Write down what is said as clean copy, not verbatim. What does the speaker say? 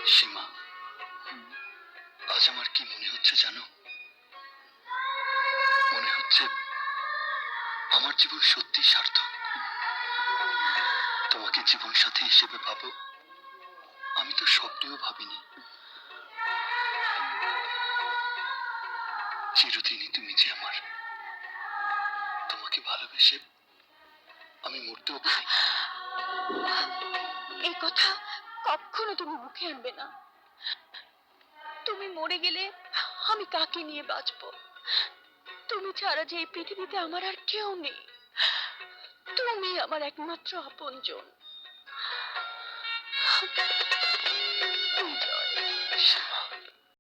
সীমা, আজ আমার কি মনে হচ্ছে জানো? মনে হচ্ছে আমার জীবন সত্যি সার্থক। তোমাকে জীবন সাথী হিসেবে ভাবো, আমি তো স্বপ্নেও ভাবিনি। চিরদিনই তুমি যে আমার। তোমাকে ভালোবেসে আমি মরতেও পারি। এই কথা কখনো তুমি মুখে আনবে না। তুমি মরে গেলে আমি কাকে নিয়ে বাঁচবো? তুমি ছাড়া যে এই পৃথিবীতে আমার আর কেউ নেই। তুমি আমার একমাত্র আপনজন। সীমা,